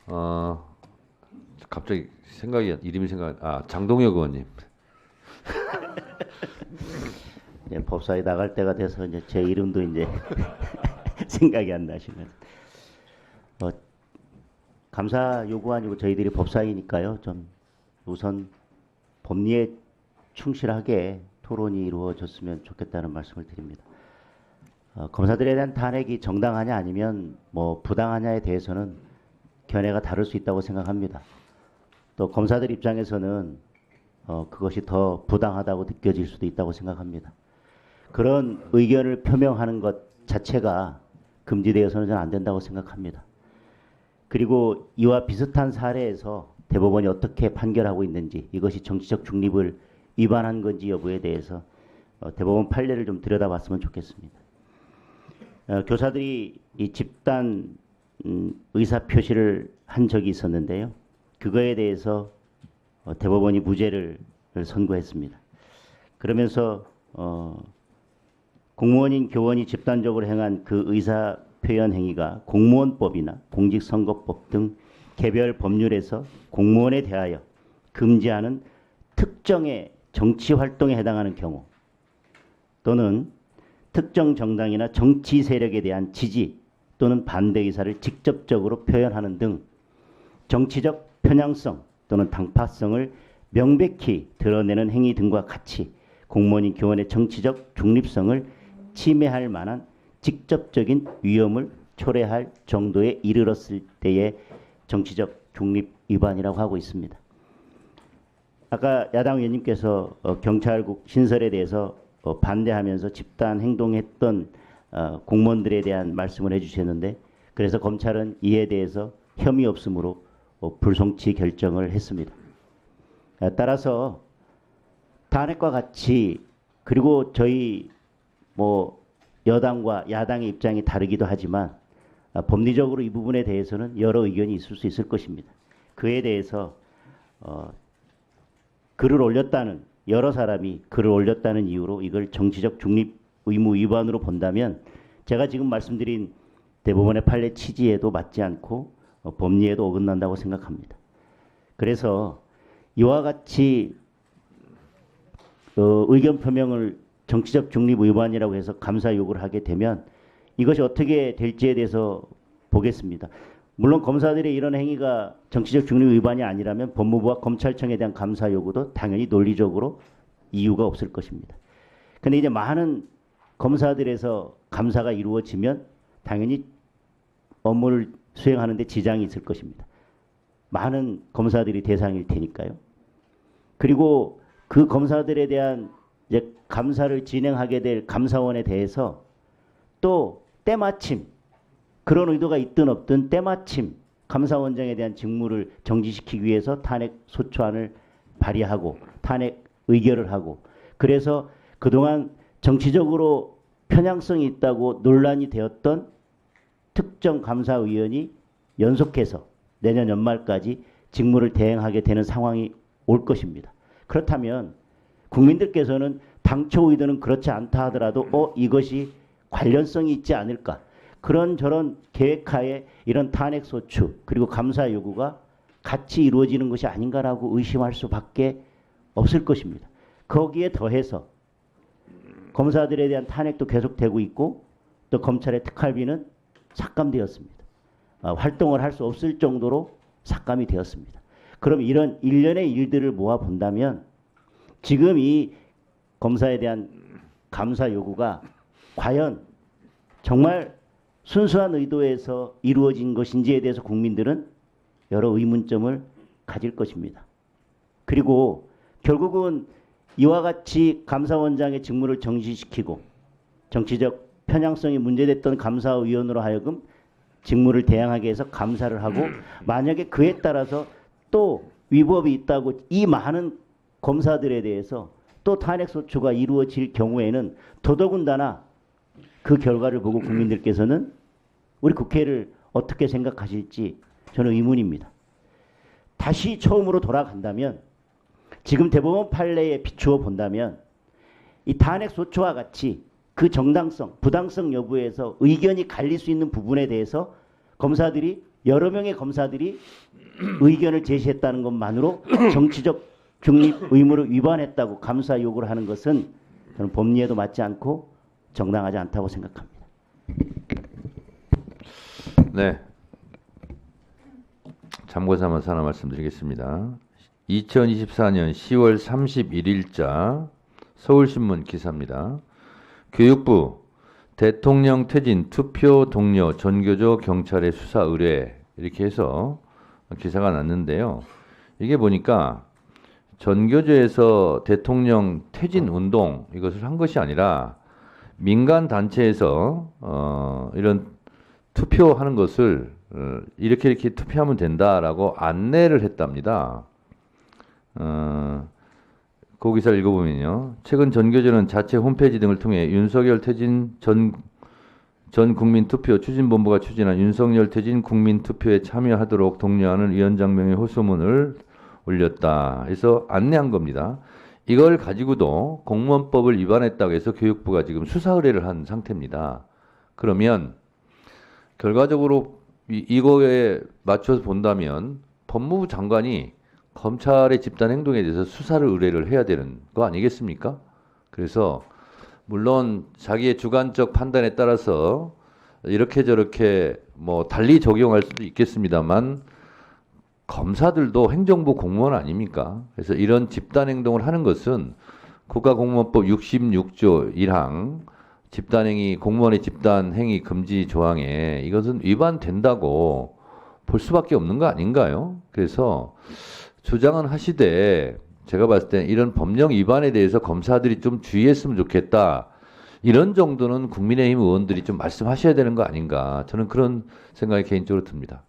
어, 갑자기 이름이 장동혁 의원님. 이제 법사위 나갈 때가 돼서 이제 제 이름도 이제 생각이 안 나시면 감사 요구 아니고 저희들이 법사위니까요. 좀 우선 법리에 충실하게 토론이 이루어졌으면 좋겠다는 말씀을 드립니다. 검사들에 대한 탄핵이 정당하냐 아니면 뭐 부당하냐에 대해서는 견해가 다를 수 있다고 생각합니다. 또 검사들 입장에서는 그것이 더 부당하다고 느껴질 수도 있다고 생각합니다. 그런 의견을 표명하는 것 자체가 금지되어서는 저는 안 된다고 생각합니다. 그리고 이와 비슷한 사례에서 대법원이 어떻게 판결하고 있는지, 이것이 정치적 중립을 위반한 건지 여부에 대해서 대법원 판례를 좀 들여다봤으면 좋겠습니다. 교사들이 이 집단 의사 표시를 한 적이 있었는데요. 그거에 대해서 대법원이 무죄를 선고했습니다. 그러면서 공무원인 교원이 집단적으로 행한 그 의사 표현 행위가 공무원법이나 공직선거법 등 개별 법률에서 공무원에 대하여 금지하는 특정의 정치 활동에 해당하는 경우, 또는 특정 정당이나 정치 세력에 대한 지지 또는 반대 의사를 직접적으로 표현하는 등 정치적 편향성 또는 당파성을 명백히 드러내는 행위 등과 같이 공무원인 교원의 정치적 중립성을 침해할 만한 직접적인 위험을 초래할 정도에 이르렀을 때의 정치적 중립 위반이라고 하고 있습니다. 아까 야당 의원님께서 경찰국 신설에 대해서 반대하면서 집단 행동했던 공무원들에 대한 말씀을 해주셨는데, 그래서 검찰은 이에 대해서 혐의 없음으로 불송치 결정을 했습니다. 따라서 탄핵과 같이, 그리고 저희 뭐 여당과 야당의 입장이 다르기도 하지만 법리적으로 이 부분에 대해서는 여러 의견이 있을 수 있을 것입니다. 그에 대해서 글을 올렸다는, 여러 사람이 글을 올렸다는 이유로 이걸 정치적 중립 의무 위반으로 본다면 제가 지금 말씀드린 대법원의 판례 취지에도 맞지 않고 법리에도 어긋난다고 생각합니다. 그래서 이와 같이 의견 표명을 정치적 중립 위반이라고 해서 감사 요구를 하게 되면 이것이 어떻게 될지에 대해서 보겠습니다. 물론 검사들의 이런 행위가 정치적 중립 위반이 아니라면 법무부와 검찰청에 대한 감사 요구도 당연히 논리적으로 이유가 없을 것입니다. 그런데 이제 많은 검사들에서 감사가 이루어지면 당연히 업무를 수행하는 데 지장이 있을 것입니다. 많은 검사들이 대상일 테니까요. 그리고 그 검사들에 대한 이제 감사를 진행하게 될 감사원에 대해서 또 때마침, 그런 의도가 있든 없든 때마침 감사원장에 대한 직무를 정지시키기 위해서 탄핵 소추안을 발의하고 탄핵 의결을 하고, 그래서 그동안 정치적으로 편향성이 있다고 논란이 되었던 특정 감사위원이 연속해서 내년 연말까지 직무를 대행하게 되는 상황이 올 것입니다. 그렇다면 국민들께서는 당초 의도는 그렇지 않다 하더라도 이것이 관련성이 있지 않을까, 그런저런 계획하에 이런 탄핵소추 그리고 감사 요구가 같이 이루어지는 것이 아닌가라고 의심할 수밖에 없을 것입니다. 거기에 더해서 검사들에 대한 탄핵도 계속되고 있고 또 검찰의 특활비는 삭감되었습니다. 활동을 할 수 없을 정도로 삭감이 되었습니다. 그럼 이런 일련의 일들을 모아 본다면 지금 이 검사에 대한 감사 요구가 과연 정말 순수한 의도에서 이루어진 것인지에 대해서 국민들은 여러 의문점을 가질 것입니다. 그리고 결국은 이와 같이 감사원장의 직무를 정지시키고 정치적 편향성이 문제됐던 감사위원으로 하여금 직무를 대행하게 해서 감사를 하고, 만약에 그에 따라서 또 위법이 있다고 이 많은 검사들에 대해서 또 탄핵소추가 이루어질 경우에는 더더군다나 그 결과를 보고 국민들께서는 우리 국회를 어떻게 생각하실지 저는 의문입니다. 다시 처음으로 돌아간다면, 지금 대법원 판례에 비추어 본다면 이 탄핵소추와 같이 그 정당성, 부당성 여부에서 의견이 갈릴 수 있는 부분에 대해서 검사들이 여러 명의 검사들이 의견을 제시했다는 것만으로 정치적 중립 의무를 위반했다고 감사 요구를 하는 것은 저는 법리에도 맞지 않고 정당하지 않다고 생각합니다. 네. 참고 삼아서 하나 말씀드리겠습니다. 2024년 10월 31일자 서울신문 기사입니다. 교육부 대통령 퇴진 투표 동료 전교조 경찰의 수사 의뢰 이렇게 해서 기사가 났는데요. 이게 보니까 전교조에서 대통령 퇴진 운동 이것을 한 것이 아니라 민간 단체에서 이런 투표하는 것을 이렇게 투표하면 된다라고 안내를 했답니다. 그 기사를 읽어보면요. 최근 전교조는 자체 홈페이지 등을 통해 윤석열 퇴진 전 국민투표 추진본부가 추진한 윤석열 퇴진 국민투표에 참여하도록 독려하는 위원장 명의 호소문을 올렸다. 그래서 안내한 겁니다. 이걸 가지고도 공무원법을 위반했다고 해서 교육부가 지금 수사 의뢰를 한 상태입니다. 그러면 결과적으로 이거에 맞춰서 본다면 법무부 장관이 검찰의 집단 행동에 대해서 수사를 의뢰를 해야 되는 거 아니겠습니까? 그래서 물론 자기의 주관적 판단에 따라서 이렇게 저렇게 뭐 달리 적용할 수도 있겠습니다만 검사들도 행정부 공무원 아닙니까? 그래서 이런 집단 행동을 하는 것은 국가공무원법 66조 1항 집단행위 공무원의 집단행위 금지 조항에 이것은 위반된다고 볼 수밖에 없는 거 아닌가요? 그래서 주장은 하시되 제가 봤을 때 이런 법령 위반에 대해서 검사들이 좀 주의했으면 좋겠다. 이런 정도는 국민의힘 의원들이 좀 말씀하셔야 되는 거 아닌가. 저는 그런 생각이 개인적으로 듭니다.